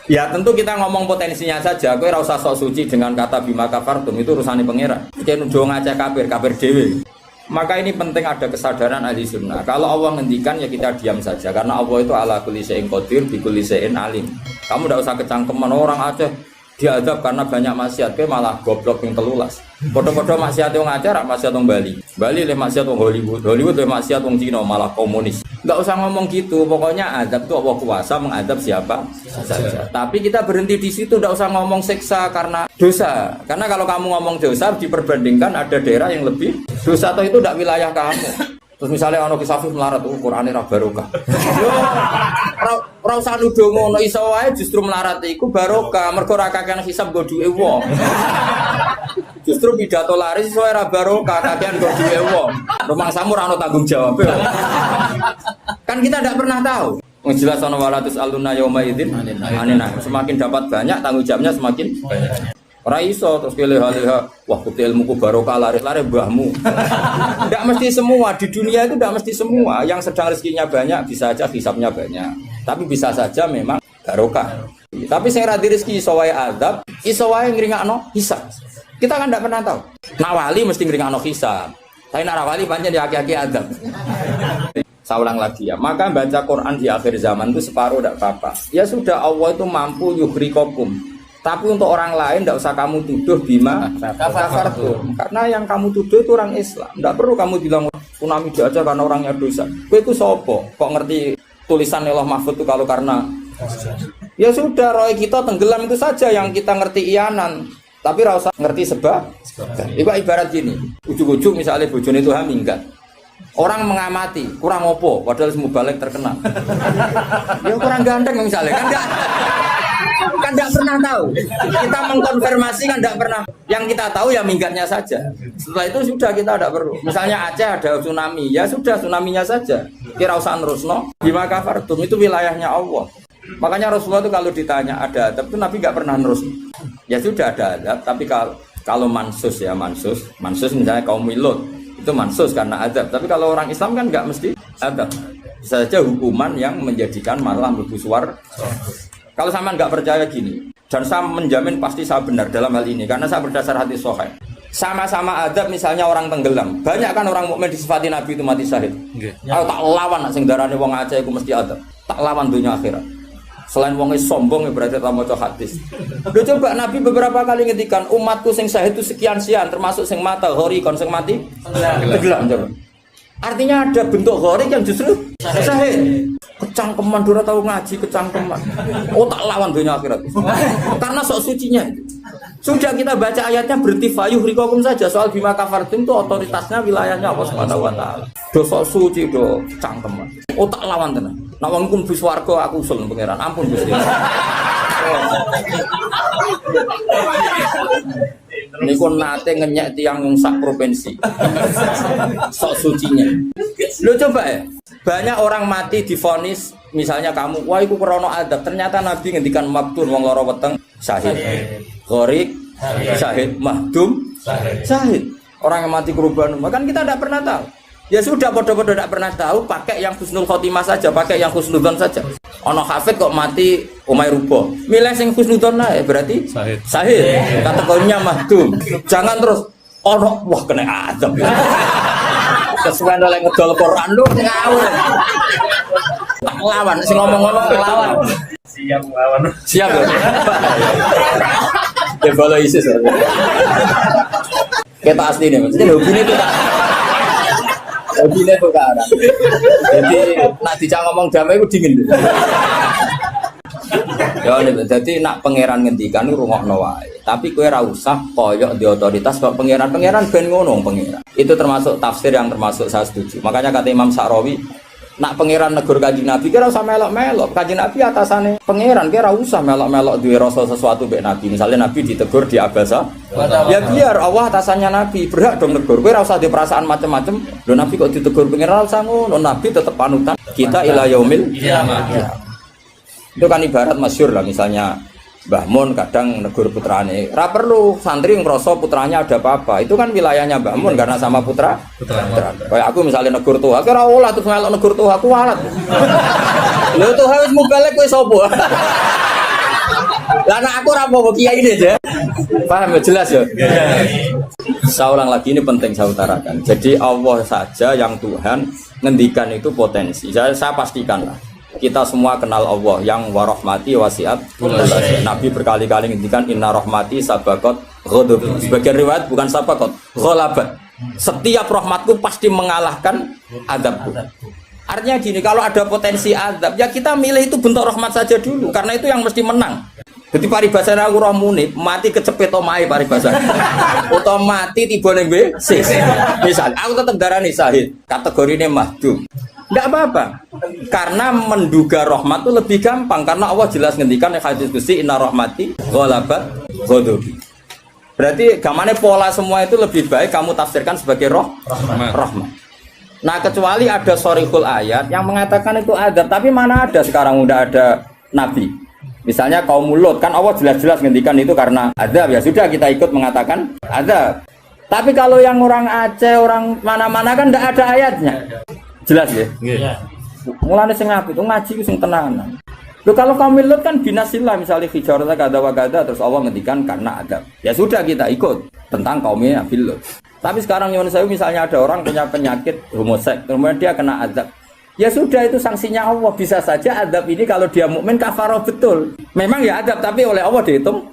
Ya tentu kita ngomong potensinya saja. Kowe ora usah sok suci dengan kata bima kafartum, itu urusane pangeran. Yen njo ngajak kafir dhewe. Maka ini penting ada kesadaran ahli sunnah. Kalau Allah ngendikan ya kita diam saja karena Allah itu ala kulli syai'in qadir bi kulli syai'in alim. Kamu tidak usah kecangkeman orang Aceh diadab karena banyak maksiat, kowe malah goblok ping 13. Padha-padha maksiat wong Aceh rak maksiat wong Bali. Bali le maksiat wong Hollywood le maksiat wong Cina malah komunis. Enggak usah ngomong gitu, pokoknya azab itu Allah kuasa mengadab siapa saja. Tapi kita berhenti di situ, enggak usah ngomong siksa karena dosa. Karena kalau kamu ngomong dosa diperbandingkan ada daerah yang lebih dosa atau itu enggak wilayah kamu. Terus misalnya ono kisafih melarat, Qur'ane ra barokah. Yo ora usah nuduh ngono, iso wae justru melarat iku barokah, mergo ora kakean hisab nggo duwe wong. Justru pidato laris iso ora barokah, kakean nggo duwe wong. Rumah samu ora ono tanggung jawab. Kan kita tidak pernah tahu. Jelas ana walatus aluna yauma idzin anina. Semakin dapat banyak tanggung jawabnya semakin banyak. Ora iso terus leha-leha wah kutu ilmuku barokah lari-lari mbahmu. Tidak mesti semua di dunia itu tidak mesti semua. Yang sedang rezekinya banyak bisa saja hisabnya banyak. Tapi bisa saja memang barokah. Tapi sing ra di rezeki iso wae azab, iso wae ngringakno hisab. Kita kan tidak pernah tahu. Nak wali mesti ngringakno hisab. Tapi nak wali pancen di aki-aki azab. Saya ulang lagi ya, maka baca Quran di akhir zaman itu separuh tidak apa-apa. Ya sudah, Allah itu mampu yuhrikokum. Tapi untuk orang lain tidak usah kamu tuduh bima kafartum. Karena yang kamu tuduh itu orang Islam. Tidak perlu kamu bilang tsunami aja karena orangnya dosa. Kowe itu sopo? Kok ngerti tulisan Allah Mahfud itu kalau karena ya sudah, roh kita tenggelam itu saja yang kita ngerti iyanan. Tapi rasa ngerti sebab. Itu ibarat gini, ujung-ujung misalnya bojone itu minggat. Orang mengamati, kurang opo, padahal semua balik terkenal. Ya kurang ganteng misalnya, kan enggak pernah tahu. Kita mengkonfirmasi kan enggak pernah. Yang kita tahu ya minggatnya saja. Setelah itu sudah kita tidak perlu. Misalnya Aceh ada tsunami, ya sudah tsunaminya saja. Kira usah nerusno. Bima kafartum itu wilayahnya Allah. Makanya Rasulullah itu kalau ditanya ada adab itu Nabi enggak pernah nerus. Ya sudah ada adab, tapi kalau mansus misalnya kaum Milot itu mansus karena adab. Tapi kalau orang Islam kan enggak mesti adab. Bisa saja hukuman yang menjadikan malah mlebu swarga. Kalau sama nggak percaya gini, dan saya menjamin pasti saya benar dalam hal ini, karena saya berdasar hadis sahih. Sama-sama adab, misalnya orang tenggelam, banyak kan orang mukmin disifati Nabi itu mati syahid. Kalau tak lawan, sing darane wong Aceh itu mesti adab. Tak lawan dunia akhirat. Selain wongnya sombong, berarti tak mau hadis. Udah coba Nabi beberapa kali ngendikan umatku sing syahid itu sekian-sekian, termasuk sing mata hori, kon sing mati tenggelam coba. Artinya ada bentuk gharik yang justru syahid. Kecangkeman dora tahu ngaji kecangkeman. Oh tak lawan dunia akhirat. Karena sok sucinya itu. Sudah kita baca ayatnya berhenti fayuh rikokum saja. Soal bima kafartum itu otoritasnya wilayahnya Allah Subhanahu wa taala. Do sok suci do cangkeman. Oh tak lawan tenan. Nek wong kum bis warga aku usul pangeran. Ampun Gusti. Niku nate ngenyek tiang sak provinsi. Sok sucinya. Lo coba ya. Banyak orang mati divonis, misalnya kamu, wah iku krono adab. Ternyata Nabi ngendikan maktun wong loro weteng syahid. Gharik syahid, mahdum syahid. Orang yang mati korban, kan kita tidak pernah tahu. Ya sudah, bodoh-bodoh tidak pernah tahu, pakai yang husnul khotimah saja, pakai yang husnudzon saja. Ono hafid kok mati umay rubo. Milih sing husnudzon lah, berarti syahid. Kategorinya mahdum. Jangan terus ono wah kena adab. Kesuwen oleh ngedol Quran lu ngawur. Tak lawan, sing ngomong-ngomong lawan. Siap lawan. Siap ya. Debolo ISIS. Kita asli nih, maksudnya hubungannya itu tak. Hubungannya itu ke arah. Jadi nak dicak ngomong damai itu dingin. Ya jadi nak pangeran ngendikan rungokno wae. Tapi kowe ora usah koyok di otoritas kok pangeran ben ngono pangeran. Itu termasuk tafsir yang termasuk saya setuju. Makanya kata Imam Sa'rawi, nak pangeran negur Kanjeng Nabi kira usah melok-melok. Kanjeng Nabi atasane pangeran kira usah melok-melok duwe rasa sesuatu mbek Nabi. Misalnya Nabi ditegur di Abasa, ya biar Allah atasannya Nabi, berhak dong negur. Kowe ora usah di perasaan macam-macam. Lho Nabi kok ditegur pangeran usah ngono. Nabi tetep panutan kita ila yaumil kiamah. Itu kan ibarat masyhur lah, misalnya Mbah Mun kadang negur putrane. Ra perlu santri ngrasa putranya ada apa-apa. Itu kan wilayahnya Mbah Mun karena sama putra. Kayak aku misalnya negur tuh, aku ora olah terus melok negur tuh aku walat. Lho tuh wis mubalek kowe sapa? Lah anak aku ora apa kiai ini aja. Paham ya jelas ya? Saya ulang lagi ini penting saya utarakan. Jadi Allah saja yang Tuhan ngendikan itu potensi. Saya pastikan lah. Kita semua kenal Allah yang warahmati wasiat. Nabi berkali-kali ngendikan inna rahmati sabaqat ghadab. Sebagian riwayat bukan sabaqat, ghalabat. Setiap rahmatku pasti mengalahkan azabku. Artinya gini, kalau ada potensi azab, ya kita milih itu bentuk rahmat saja dulu, karena itu yang mesti menang. Jadi paribasane aku roh munib, mati kecepet omahe paribasane. Utawa mati tiba ning WC. Misal, aku tetap darani syahid, kategorine mahdum. Enggak apa-apa. Karena menduga rahmat itu lebih gampang, karena Allah jelas ngendikan di hadis qudsi inna rahmati ghalabat ghadabi. Berarti gamane pola semua itu lebih baik kamu tafsirkan sebagai rahmat. Nah kecuali ada sorikul ayat yang mengatakan itu azab, tapi mana ada sekarang udah ada nabi. Misalnya kaum Lut kan Allah jelas-jelas ngendikan itu karena azab, ya sudah kita ikut mengatakan azab. Tapi kalau yang orang Aceh, orang mana-mana kan tidak ada ayatnya. Jelas ya? Iya. Mulane sing apik itu ngaji sing tenanan. Loh kalau kaum Lut kan binasillah misalnya hijarata kada wa kada terus Allah ngendikan karena azab. Ya sudah kita ikut tentang kaumnya Nabi Lut. Tapi sekarang nyuwun sewu misalnya ada orang punya penyakit homoseks, kemudian dia kena azab. Ya sudah itu sanksinya Allah. Bisa saja azab ini kalau dia mukmin kafaroh betul. Memang ya azab tapi oleh Allah dihitung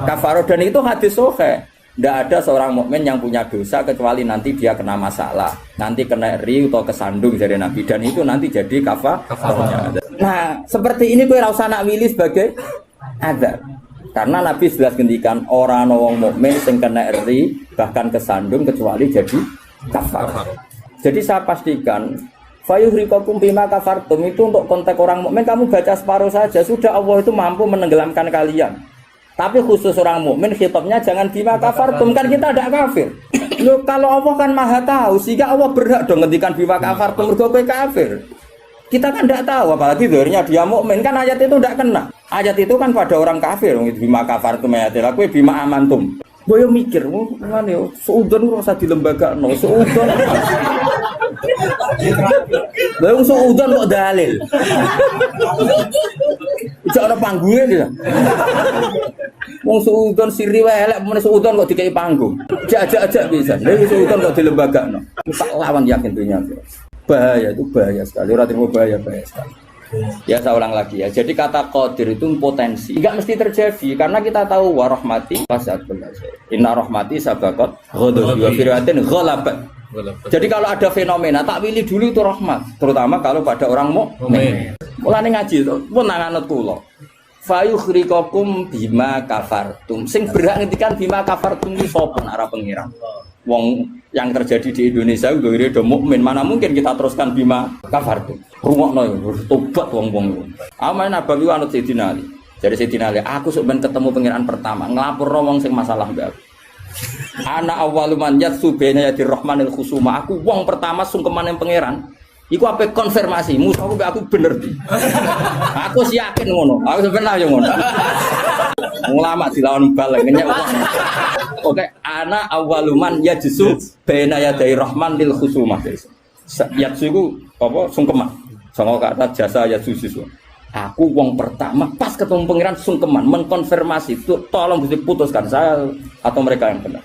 kafaroh dan itu hadis sahih. Tidak ada seorang mukmin yang punya dosa kecuali nanti dia kena masalah, nanti kena riu atau kesandung dari Nabi dan itu nanti jadi kafarohnya. Nah seperti ini gue rasa nak wilih sebagai azab. Karena Nabi jelas ngendikan orang wong mukmin sing kena ri bahkan kesandung kecuali jadi kafar. Jadi saya pastikan fayuhriqakum bima kafartum itu untuk konteks orang mukmin kamu baca separuh saja sudah Allah itu mampu menenggelamkan kalian. Tapi khusus orang mukmin khitabnya jangan bima kafartum kan kita tidak kafir. Loh kalau Allah kan Maha tahu sehingga Allah berhak dong ngendikan bima kafartum mergo kowe kafir. Kita kan tidak tahu, apalagi zahirnya dia mukmin kan ayat itu tidak kena. Ayat itu kan pada orang kafir, bima kafartum ayatil aku bima amantum. Gue mikir, mana yo, seudon rasa di lembaga, no seudon. Lalu seudon kok dalil. Ijak ada panggungnya dia. Wong seudon siri welek, mana seudon kok dikai panggung. Ajak bisa. Lalu seudon kok di lembaga, no. Tak lawan yakin dunia. Bahaya itu bahaya sekali. Orang terima bahaya sekali. Ya saya ulang lagi ya. Jadi kata qadir itu potensi. Enggak mesti terjadi karena kita tahu warahmati wasat belas. Inna rahmati sabaqat ghadab wa firatin ghalabat. Jadi kalau ada fenomena tak pilih dulu itu rahmat, terutama kalau pada orang mukmin. Mulane ngaji itu pun nanganut kula. Fayukhriqakum bima kafartum. Sing berhak ngendikan bima kafartum iki sapa arah pengiran. Wong yang terjadi di Indonesia udah mukmin, mana mungkin kita teruskan bima kafartum. Rungokno yo tobat wong-wong. Aman Nabawi anut Sayyidina Ali. Jadi Sayyidina Ali, aku sebenarnya ketemu pengiran pertama ngelapor wong sing masalah mbak. Ana awwaluman yatsu baina yadir rahmanil khusuma. Aku wong pertama sungkeman yang pangeran. Iku apa konfirmasi, musuhku aku bener di. Aku sih yakin ngono. Aku sebenarnya ngono. Ulama dilawan bal ngenyek wong. Oke, ana awaluman yajsu baina yadir rahmanil khusuma. Yatsu iku apa sungkeman. Songo kata jasa yatsu sisu. Aku wong pertama pas ketemu pangeran sungkeman mengkonfirmasi itu tolong diputuskan saya atau mereka yang benar.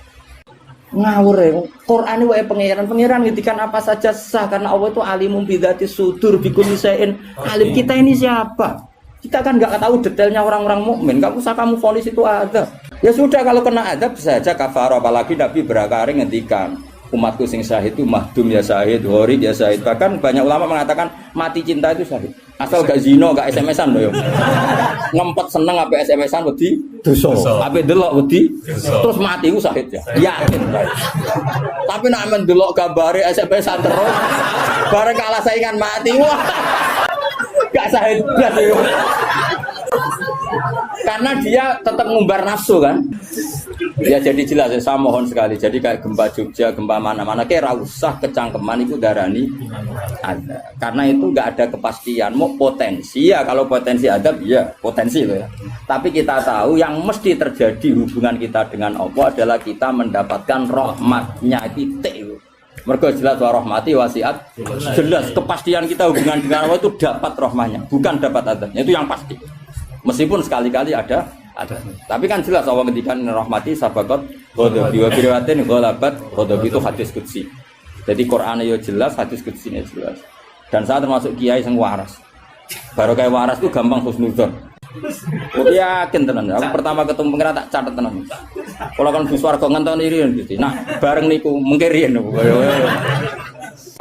Ngawur ya, Quran wae pangeran ngendikan apa saja sah karena Allah itu alimum bidzati sudur bikulli syai'in. Alim kita ini siapa? Kita kan enggak tahu detailnya orang-orang mukmin. Enggak usah kamu vonis itu ada. Ya sudah kalau kena adab bisa aja kafarah apalagi Nabi berakari ngendikan umatku sing syahid itu mahdum ya syahid, gharib ya syahid. Bahkan banyak ulama mengatakan mati cinta itu syahid. Asal gak zino, gak SMS-an loh. Ngempet seneng apa SMS-an wedi dosa. Apa delok wedi terus mati ku syahid ya. Yakin. Tapi nek men delok gambare SMS-an terus bareng kalah saingan mati wah. Gak syahid blas yo. Karena dia tetap ngumbar nafsu kan. Ya jadi jelas ya, saya mohon sekali. Jadi kayak gempa Jogja, gempa mana-mana kayak usah kecangkeman itu darani ada. Karena itu nggak ada kepastian. Mau potensi ya kalau potensi ada ya potensi loh ya. Tapi kita tahu yang mesti terjadi hubungan kita dengan Allah adalah kita mendapatkan rahmatnya titik. Mereka jelas rahmati wasiat. Jelas kepastian kita hubungan dengan Allah itu dapat rahmatnya, bukan dapat adabnya. Itu yang pasti. Meskipun sekali-kali ada Tapi kan jelas Allah ngendikan rahmati sabaqat ghadabi wa biriwatin ghalabat ghadabi itu hadis qudsi. Jadi Qur'an ya jelas, hadis qudsinya jelas. Dan saya termasuk kiai sing waras. Baru kayak waras itu gampang husnudzon. Aku yakin tenan. Aku pertama ketemu pengira tak catet tenan. Kalau kan bus warga ngenteni riyen gitu. Nah, bareng niku mengke riyen.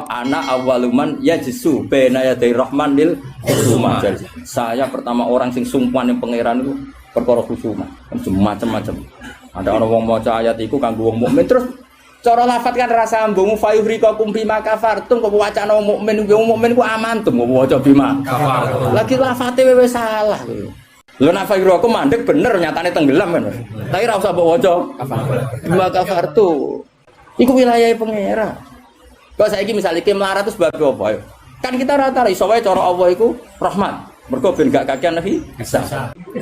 Anak awaluman yajsu baina yaday rahman lil khusuma. Saya pertama orang sing sumpah ning pangeran itu perkara khusuma. Macam-macam. Ada orang wong maca ayat iku kanggo wong mukmin terus cara lafat kan rasa ambung fayuhrikakum bima kafartum kok wacana wong mukmin ku amantum kok waca bima kafartum. Lagi lafate wis salah lho. Lho nek fayuhrikakum mandek bener nyatane tenggelam kan. Tapi ora usah mbok waca bima kafartum. Iku wilayah pangeran. Kok saiki misale iki melarat terus sebab apa ya? Kan kita rata-rata iso wae cara Allah iku rahmat. Mergo ben gak kakean nabi bisa.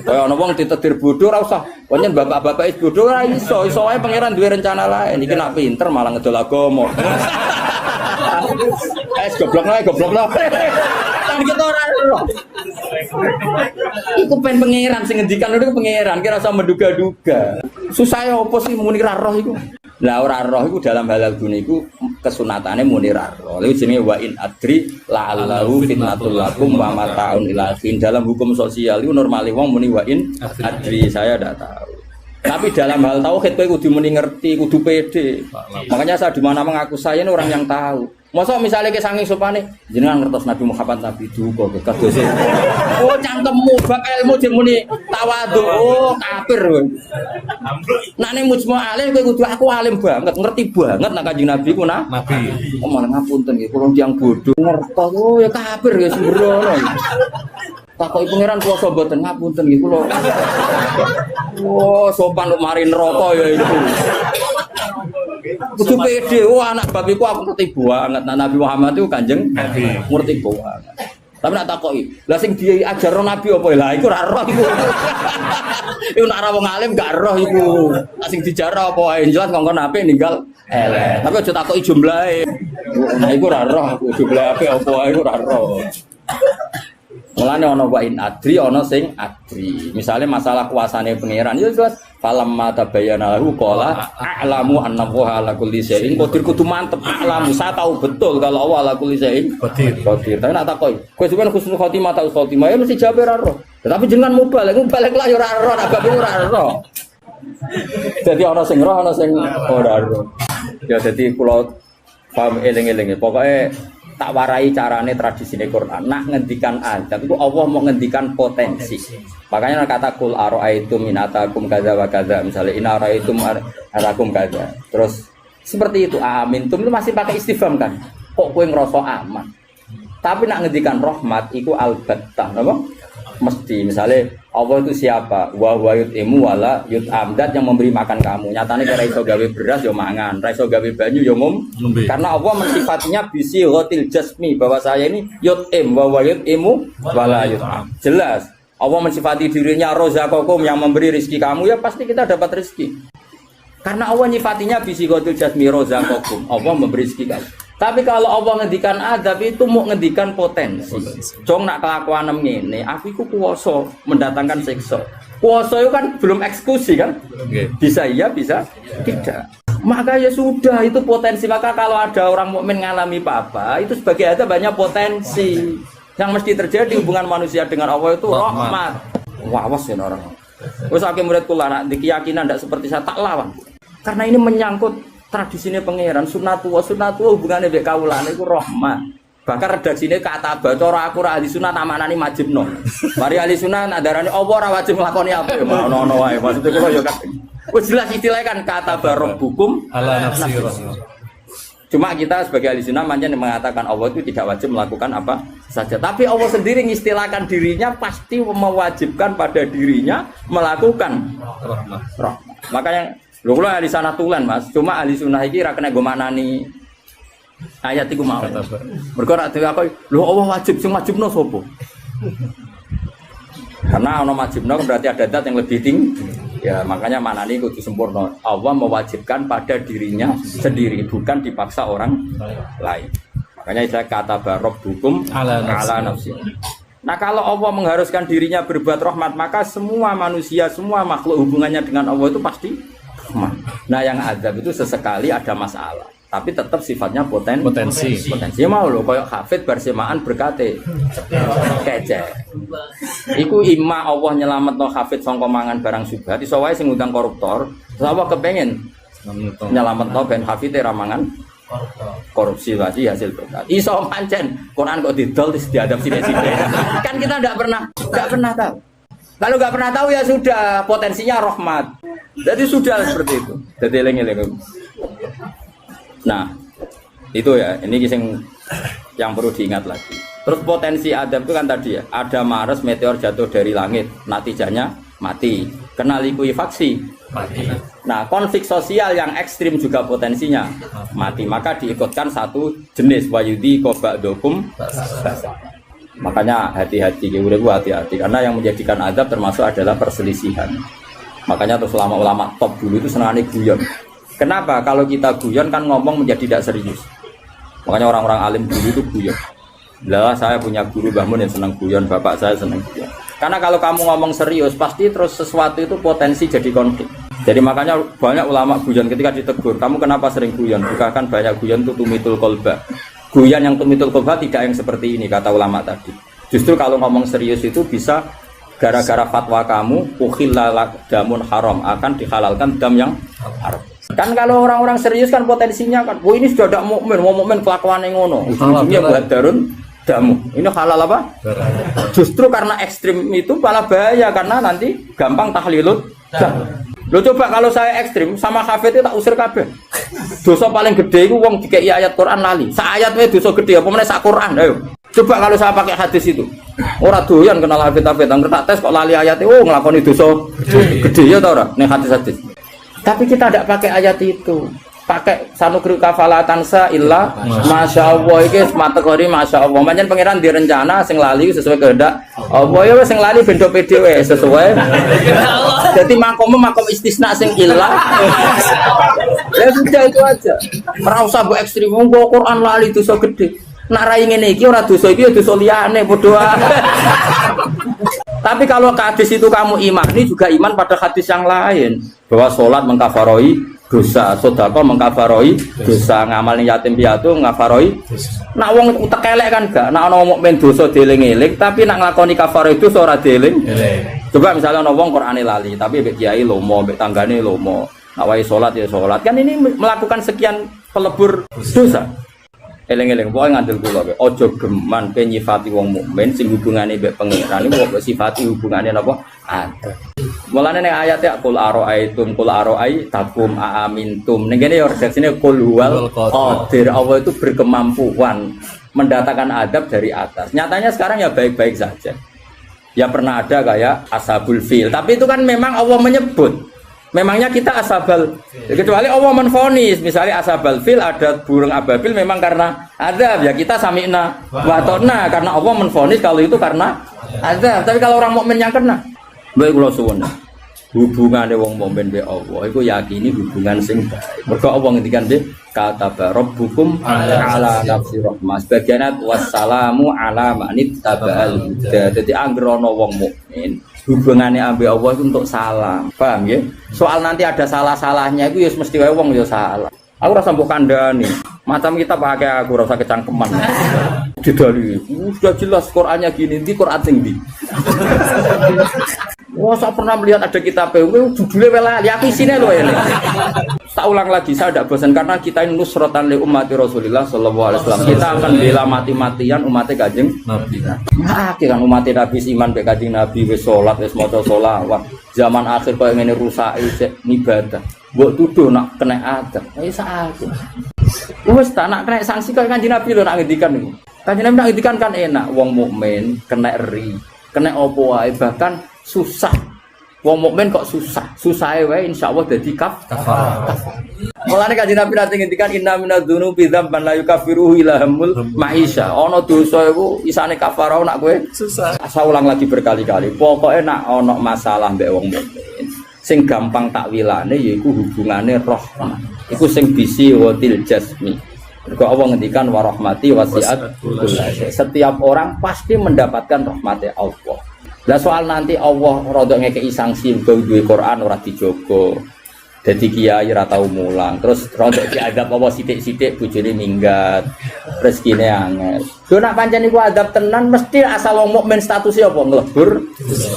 Kaya ana wong ditetir bodoh ora usah. Pancen bapak-bapak is bodoh ora iso. Iso wae pangeran duwe rencana lain. Iki nak pinter malah ngedol agama. Goblok lah. Kan kita ora ero. Iku pen pangeran sing ngendikan niku pangeran, kira usah menduga-duga. Susah ya opo sih muni ra roh iku. Lah ora roh iku dalam halal dunia iku kesunatane muni ra roh. Lha jenenge wa in adri la'allahu fitnatul lakum wa mata'un ilahin. Dalam hukum sosial itu normale wong muni wa in adri, saya ndak tahu. Tapi dalam hal tauhid kowe kudu muni ngerti, kudu pede. Makanya saya di mana mengaku saya ini orang yang tahu. Masa misalnya ke sanging sopane jenengan ngertos Nabi Muhammad Nabi duka kados. Oh cangkemmu bab ilmu dimuni tawadhu. Oh kafir kowe. Nek ning mujma alim kowe kudu aku alim banget, ngerti banget nek Kanjeng Nabi ku Nabi. Oh malah ngapunten nggih kula tiyang bodho ngertos. Oh ya kafir ya sembrono. Takoki pangeran kuwasa mboten ngapunten nggih kula. Oh sopan lu mari neraka ya itu. Kudu pede, anak babiku aku ngerti banget. Nah, Nabi Muhammad itu Kanjeng Nabi ngerti banget. Tapi nak takoki, lah sing diajarno Nabi apa lah iku ora roh iku. Iku nek ora wong alim gak roh iku. Lah sing dijarah apa wae jelas kongkon Nabi ninggal elek. Tapi aja takoki jumlahe. Nah iku ora roh, jumlahe apa wae iku ora roh. Mulane ana wa in adri ana sing adri. Misale masalah kuasane pangeran ya jelas falamma tabayyana lahu qala a'lamu anna Allaha ala kulli syai'in qadir. Kudu mantep a'lamu, saya tahu betul kalau Allah ala kulli syai'in qadir. Tapi nak takoki, kowe sampeyan husnul khotimah ta khotimah ya mesti jawab ora roh. Tapi jangan mubalek lah ya ora roh, agak ora roh. Jadi ana sing roh ana sing ora roh. Ya dadi kula paham eling-eling pokoke tak warai carane tradisine Quran. Nak ngendikan ayat itu Allah mau ngendikan potensi. Makanya kata kul ara'aitum min atakum kadza wa kadza. Misalnya in ara'aitum atakum kadza. Terus seperti itu amintum itu masih pakai istifham kan. Kok kowe ngerasa aman. Tapi nak ngendikan rahmat iku albattah napa? Mesti misalnya Allah itu siapa? Wa yut'imu wala yut'am, dat yang memberi makan kamu. Nyatane kira iso gawe beras ya mangan, ra iso gawe banyu ya ngombe. Karena Allah mensifatinya bisi ghatil jasmi bahwa saya ini yut'im wa yut'imu wala yut'am. Jelas. Allah mensifati dirinya rozaqakum yang memberi rezeki kamu ya pasti kita dapat rezeki. Karena Allah nyifatinya bisi ghatil jasmi rozaqakum. Allah memberi rezeki kamu. Tapi kalau Allah ngendikan adab itu mau ngendikan potensi. Jong nak kelakuan ngene, aku iku kuwasa mendatangkan siksa. Kuwasa itu kan belum eksekusi kan? Bisa iya, bisa tidak. Maka ya sudah itu potensi. Maka kalau ada orang mukmin ngalami apa-apa, itu sebagai adab banyak potensi. Yang mesti terjadi hubungan manusia dengan Allah itu rahmat. Wawas ya orang. Wes akeh murid kula nak di keyakinan ndak seperti saya tak lawan. Karena ini menyangkut tradisinya pangeran sunatu hubungannya mbek kawulane iku rahmat. Bahkan redaksine kata bacara aku ora ahli sunah namaknani majibno. Mari ahli sunah nadarane apa ora wajib nglakoni apa ya ono wae. Maksudnya kula ya kan. Wis jelas istilahnya kan kata barabbukum ala nafsi. Cuma kita sebagai ahli sunnah manjen mengatakan Allah itu tidak wajib melakukan apa saja. Tapi Allah sendiri mengistilahkan dirinya pasti mewajibkan pada dirinya melakukan rahmat. Makanya lho kula ahli sana tulen Mas, cuma ahli sunnah iki ra kena go manani ayat iku mau. Mergo nek dhewe aku lho Allah wajib sing wajibno sapa? Karena ana wajibno berarti ada zat yang lebih tinggi. Ya makanya manani kudu sempurna. Allah mewajibkan pada dirinya sendiri, bukan dipaksa orang lain. Makanya saya kata barok hukum ala nafsi. Nah kalau Allah mengharuskan dirinya berbuat rahmat, maka semua manusia, semua makhluk hubungannya dengan Allah itu pasti rahmat. Nah yang azab itu sesekali ada masalah, tapi tetap sifatnya potensi. Mau loh, kayak hafid bersemaan berkate kece. Iku imma Allah nyelamet no hafid sangka mangan barang subhat, iso wae sing ngundang koruptor, apa kepengen nyelamet no ben hafid ramangan korupsi lagi hasil berkat. Iso pancen Quran kok didol terus diadab sini-sini. Kan kita enggak pernah tahu. Kalau enggak pernah tahu ya sudah, potensinya rahmat. Jadi sudah seperti itu. Jadi eling-eling. Nah, itu ya, ini yang perlu diingat lagi. Terus potensi adab itu kan tadi ya, ada Mars meteor jatuh dari langit, natijanya mati. Kena likuifaksi, mati. Nah, konflik sosial yang ekstrim juga potensinya mati. Maka diikutkan satu jenis wayudi kobadokum. Makanya hati-hati, hati-hati, karena yang menjadikan adab termasuk adalah perselisihan. Makanya terus ulama-ulama top dulu itu senangnya guyon. Kenapa? Kalau kita guyon kan ngomong menjadi tidak serius. Makanya orang-orang alim dulu itu guyon. Lah saya punya guru Mbah Mun yang senang guyon, bapak saya senang guyon. Karena kalau kamu ngomong serius, pasti terus sesuatu itu potensi jadi konflik. Jadi makanya banyak ulama guyon ketika ditegur, kamu kenapa sering guyon? Bukan banyak guyon itu tumitul kolba. Guyon yang tumitul kolba tidak yang seperti ini, kata ulama tadi. Justru kalau ngomong serius itu bisa gara-gara fatwa kamu, ukhillalak damun haram, akan dihalalkan dam yang haram. Kan kalau orang-orang serius kan potensinya kan, ini sudah tidak mukmin, mau mukmin kelakuan yang ngono, ujung-ujungnya buat darun damu. Ini halal apa? Justru karena ekstrim itu malah bahaya, karena nanti gampang tahlilut. Lo coba kalau saya ekstrim sama hafid itu tak usir kabeh. Dosa paling gede itu wong dikei ayat Quran lali. Sa ayat wae dosa gede apa meneh sak Quran. Ayo. Coba kalau saya pakai hadis itu. Ora doyan kenal hafid-hafid, nang tak tes kok lali ayatnya, oh nglakoni dosa gede ya ta ora ning hadis-hadis. Tapi kita tidak pakai ayat itu. Pakai sanukri kafalatan sa illa masya Allah iki kategori masya Allah. Pancen pangeran direncana sing lali sesuai kehendak Allah ya wis sing lali bendo pede wae sesuai. Jadi makom istisna sing illa. Ya sudah itu aja. Ora usah mbok ekstrem wong Quran lali dosa gede. Nak rai ngene iki ora dosa iki ya dosa liyane padha. Tapi kalau ke hadis itu kamu imani juga iman pada hadis yang lain, bahwa sholat mengkafaroi dosa, sedekah mengkafaroi dosa, ngamal yatim piatu mengkafaroi. Nak wong utek elek kan gak, nak ana mukmin dosa dieling-eling, tapi nak nglakoni kafaroi dosa ora dieling. Coba misalnya ana wong Qur'ane lali, tapi mbek kiai lomo, mbek tanggane lomo. Nak wae salat ya salat. Kan ini melakukan sekian pelebur dosa. Eleng-eleng pokoke ngandel kula wae. Aja geman pe nyifati wong mukmin sing hubungane mbek pangeran iku kok sifati hubungane napa? Ada. Mulane ning ayate qul araaitum qul araai takum aamintum. Ning kene ya redaksine qul huwal qadir. Allah itu berkemampuan mendatangkan adab dari atas. Nyatanya sekarang ya baik-baik saja. Ya pernah ada kayak ashabul fil, tapi itu kan memang Allah menyebut. Memangnya kita asabal, kecuali Allah menvonis, misalnya asabal fil ada burung ababil memang karena azab, ya kita sami'na wa ta'na karena Allah menvonis kalau itu karena azab. Tapi kalau orang mukmin yang kena, baik kula suwun. Hubungane wong mukmin be Allah iku yakini hubungan sing baik. Mergo Allah ngendikan be kata rabbukum ala nafsi rahmah. Sebagian wassalamu ala manit tabal huda. Dadi anggere ana wong mukmin hubungannya ambil Allah itu untuk salam, paham ya? Soal nanti ada salah-salahnya itu ya mesti wae wong ya salah. Aku rasa mbok kandhani, macam kita pakai aku rasa kecangkeman. Didali, sudah jelas Qur'annya gini, di Qur'an sing ndi. Wah, saya pernah melihat ada kitab judulnya welali, aku isinya loh ini. Tak ulang lagi, saya tidak bosan karena kita ini nusrotan li ummati Rasulullah sallallahu alaihi wasallam. Kita akan bela mati-matian umatnya Kanjeng Nabi. Nah, kan umatnya Nabi iman be Kanjeng Nabi wis salat, wis maca sholawat. Zaman akhir koyo ngene rusak ibadah. Mbok tuduh nak kena adab. Wis sakit. Wis tak nak kena sanksi koyo Kanjeng Nabi lho nak ngendikan niku. Kanjeng Nabi nak ngendikan kan enak, wong mukmin kena ri, kena opo wae bahkan susah. Wong mukmin kok susah. Susahe wae insyaallah dadi kafarah. Mulane Kanjeng Nabi nate ngendikan inna minadz-dzunubi dzamban la yukaffiruhu illa hamul maisha. Ana dosa iku isane kafarah nak kowe susah. Asa ulang lagi berkali-kali. Pokoke nak ana masalah mbek wong mukmin, sing gampang takwilane yaiku hubungane roh. Iku sing bisi watil jasmi. Mergo Allah ngendikan wa rahmati wasi'at kullasyai. Setiap orang pasti mendapatkan rahmatnya Allah. Lah soal nanti Allah rada ngekeki sanksi duwe Quran ora dijogo. Dadi kiai ora tau mulang, terus rada diadab apa sithik-sithik bojone minggat. Rezekine angel. Yo nak pancen iku adab tenan mesti asal wong mukmin statusnya apa nglebur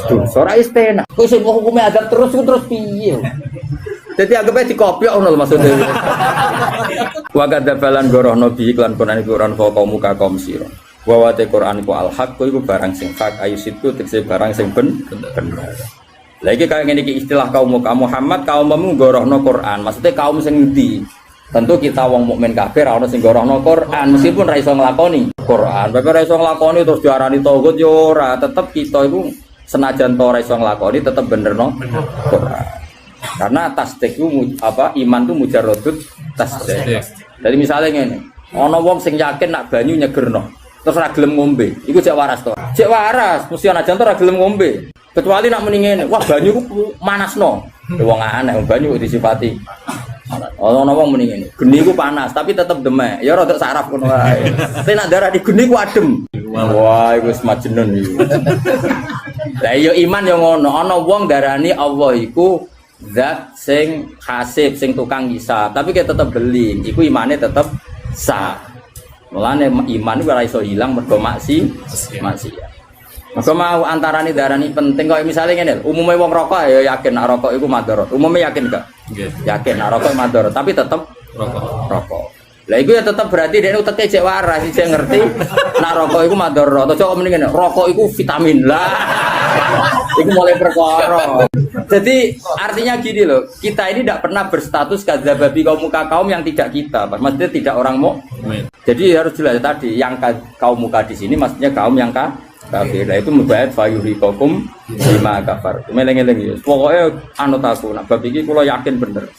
dosa ora istena. Wis hukume adab terus piye? Jadi anggapnya dikopiok ngono lho maksudnya. Wa kadzabalan gorohno bi iklan Quran muka kaum sira. Wa te Quran ku al-haq iku barang sing hak ayu situ tekse barang sing bener. Lah iki kaya ngene iki istilah kaum Muhammad kaummu gorohno Quran. Maksudnya kaum sing endi? Tentu kita wong mukmin kafir ora ono sing gorohno Quran meskipun ra iso nglakoni Quran. Bapak ra iso nglakoni terus diarani tauhid yo ora, tetep kita iku senajan to ora iso nglakoni tetep benerno Quran. Karena tasdik itu iman itu mujarrodut tasdik. Jadi misalnya ngene, ana wong sing yakin nak banyu nyegerno, terus ora gelem ngombe, iku cek waras to. Cek waras, mesti ana jantung ora gelem ngombe. Kecuali nak muni ngene, wah banyu ku manasno. Wong aneh banyu disifati. Ana wong muni ngene, geni ku panas tapi tetep demek. Ya rada saraf ngono wae. Tapi nak darah di geni ku adem. Wah, iku wis majnun iki. Lah iya iman yo ngono, ana wong darani Allah iku zat sing hasib sing tukang hisab tapi kita tetep beli iku imane tetep sah. Mulane iman ora iso ilang mergo maksiat. Maka mau antarane darani penting kok misalnya ngene umume wong rokok ya yakin nek rokok iku madharat. Umume yakin gak? Yakin nek rokok madharat tapi tetep rokok. Lah iku ya tetep berarti dhekne uteke cek waras sing ngerti nek rokok iku madharat. Aja kok mending ngene rokok iku vitamin lah. Iku mulai perkara. Jadi artinya gini loh, kita ini tidak pernah berstatus kadzababi kaum yang tidak kita, maksudnya tidak orang mukmin. Jadi harus jelas tadi yang kaum muka di sini maksudnya kaum yang kafir. Nah itu mubahat fayuriqakum bima kafar. Meleng-eleng ya. Pokoknya anut aku, nak bab iki kula yakin bener.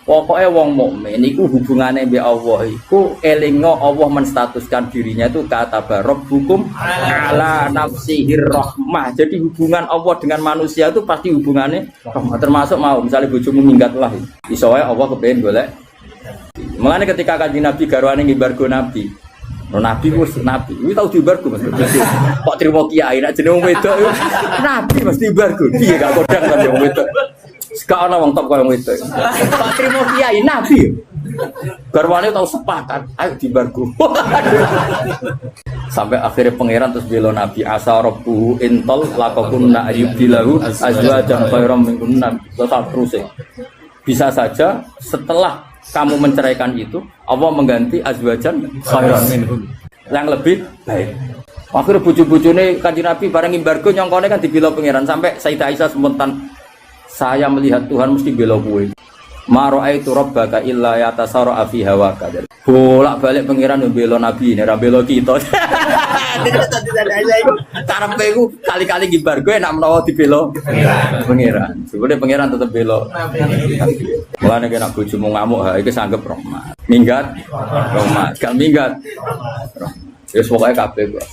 Pokoknya wong mukmin iku hubungane mbek Allah iku elingno Allah menstatuskan dirinya itu kata rabbukum ala nafsihir rahmah. Jadi hubungan Allah dengan manusia itu pasti hubungannya rahmah. Termasuk mau misalnya bojomu minggat lah. Iso wae Allah kepengin golek. Mulane ketika Kanjeng Nabi garwane ngimbargo Nabi. Nabi wis nabi. Kuwi tau diimbargo Mas. Kok trimo kiai nek jeneng wedok nabi mesti diimbargo. Piye gak kodang kan wong wedok. Sekarang orang top kau yang itu. Pak Trimo Kiai Nabi. Garwane tahu sepakat. Ayo dibargo. Sampai akhirnya pangeran terus bela Nabi asa rabbuhu intol laqakunna ayyubdilahu azwajan khairam minkunna. Terus bisa saja setelah kamu menceraikan itu Allah mengganti azwajan khairam minhun yang lebih baik. Akhirnya bojo-bojone Kanjeng Nabi bareng embargo nyongkone kan dibela pangeran sampai Sayyidah Aisyah spontan saya melihat Tuhan mesti bela kowe. Ma ra'aitu rabbaka illa yatasarra fi hawaka. Bolak-balik pangeran yo bela nabi, nek ra bela kita. Karepe iku kali-kali gibar kowe nek menawa dibela pangeran. Sebule pangeran tetep bela. Mulane nek bojomu ngamuk ha iki sanggep rahmat. Minggat rahmat, gak minggat. Wis pokoke kabeh kok.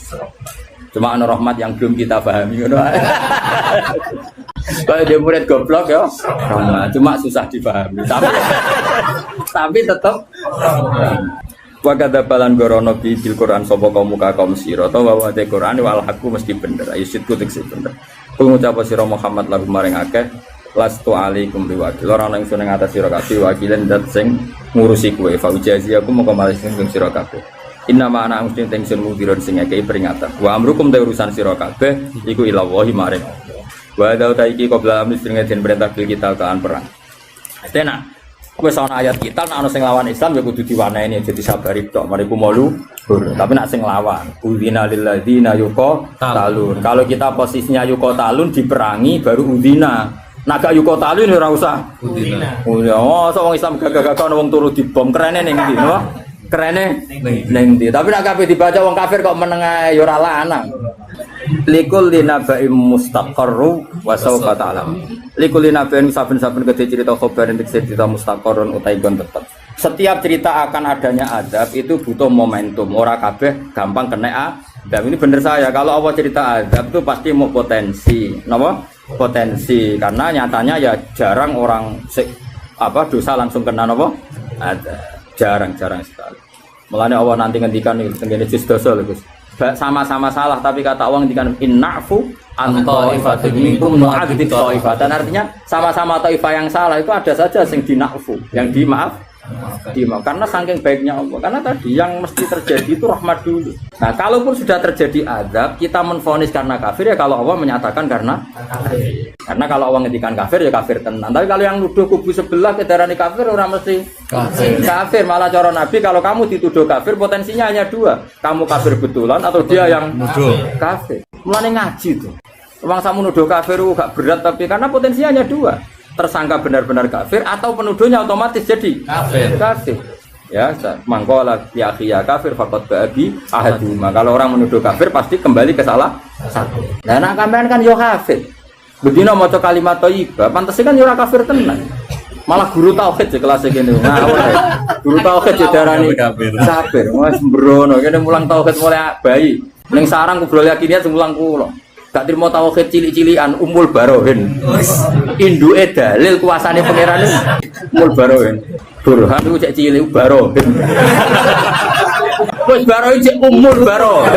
Cuma ana rahmat yang belum kita pahami ngono. Kalau dia murid goblok ya, cuma susah dipahami. Tapi tetap. Wakada balan gorono bil Quran sopo kaum muka kaum siro. Tahu bahwa di Quran wal hakku mesti bener. Ayusitku tiksi bener. Pengucap siro Muhammad lagu maring akeh. Lastu alaikum biwakil. Orang yang seneng atas siro kabeh wakilan dat sing ngurusi kue. Faujazi aku mau kembali sing siro kabeh. Inna ma'ana muslim tengsun mudiron sing ngekei peringatan. Wa amrukum te urusan sira kabeh iku ilawahi maring. Wa dauta iki qabla amri sing den perintah bil kita kaan perang. Tenan. Wis ana ayat kita nek ana sing lawan Islam ya kudu diwaneni aja disabari tok. Mari kumolu. Tapi nek sing lawan udina lil ladzina yuqatalun. Kalau kita posisinya yuqatalun diperangi baru udina. Nek gak yuqatalun ora usah udina. Oh, wong Islam gagah-gagah ana wong turu dibom kerene ning ndi, no? Kerene ning ndi. Tapi nek kabeh dibaca wong kafir kok meneng ya ora lanang. Likul linabaim mustaqarru wa sawfa ta'lam. Likul linabaim saben-saben gede cerita khabar entuk cerita mustaqarrun utai gon tetep. Setiap cerita akan adanya azab itu butuh momentum. Ora kabeh gampang kena azab. Ini bener saya kalau Allah cerita azab itu pasti mau potensi. Napa? Potensi karena nyatanya ya jarang orang dosa langsung kena napa? Azab. Jarang sekali. Mulane Allah nanti ngendikan iki tengene juz dosa lho Gus. Sama-sama salah tapi kata Allah ngendikan innafu antaifatun minkum nu'adzib taifatan, artinya sama-sama taifah yang salah itu ada saja sing dinafu, yang dimaaf karena saking baiknya Allah. Karena tadi yang mesti terjadi itu rahmat dulu. Nah, kalaupun sudah terjadi azab, kita menvonis karena kafir ya kalau Allah menyatakan karena kafir. Karena kalau Allah ngendikan kafir ya kafir tenan. Tapi kalau yang nuduh kubu sebelah kedarani kafir orang mesti kafir. Malah cara Nabi kalau kamu dituduh kafir potensinya hanya dua. Kamu kafir betulan atau dia yang nuduh kafir. Mulane ngaji tuh. Wong samu nuduh kafir gak berat tapi karena potensinya hanya dua. Tersangka benar-benar kafir atau penuduhnya otomatis jadi kafir. Ya, mangkola ya kafir fakot babi ahaduma. Kalau orang menuduh kafir pasti kembali ke salah satu. Nah, nak kampean kan yo kafir. Bedino maca kalimat thayyibah, pantese kan yo ora kafir tenan. Malah guru tauhid di kelas kene. Nah, guru tauhid darani kafir. Wes mbrono kene mulang tauhid mulai bayi. Ning sarang kubrol yakiniat mulang kula. Gak terima tauhid cilik-cilikan umul barohin. Induke dalil kuasane pangeran umul barohin. Burhan iku cek cilik barohin. Wis barohin cek umul barohin.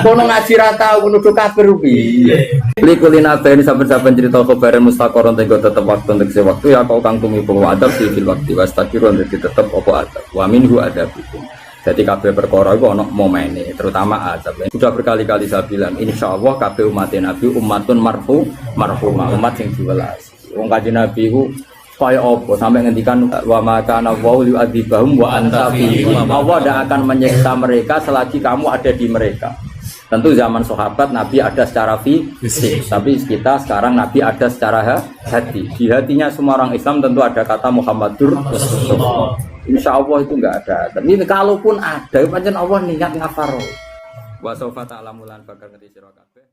Kono ngaji ra tau nuduh kafir piye. Likulina ini saben-saben cerita khabaran mustaqarron tenggo tetep waktu untuk waktu ya kau kang tumipu adab fil waktu wastaqiron tetep apa adab. Wa minhu adabikum. Jadi kabeh perkara iku ana momene, terutama azab. Sudah berkali-kali saya bilang, insyaallah kabeh umat Nabi umatun marhumah, umat sing diwelas. Wong Kanjeng Nabi iku kaya apa sampai ngendikan wa ma kana wa yu'adzibahum wa anta fihim. Allah tidak akan menyiksa mereka selagi kamu ada di mereka. Tentu zaman sahabat Nabi ada secara fisik, tapi kita sekarang Nabi ada secara hati. Di hatinya semua orang Islam tentu ada kata Muhammadur Rasulullah. Insya Allah itu enggak ada. Tapi kalaupun ada, pancen Allah niat ngafaro. Wa sawfa ta'lamulan bakal ngerti sira kabeh.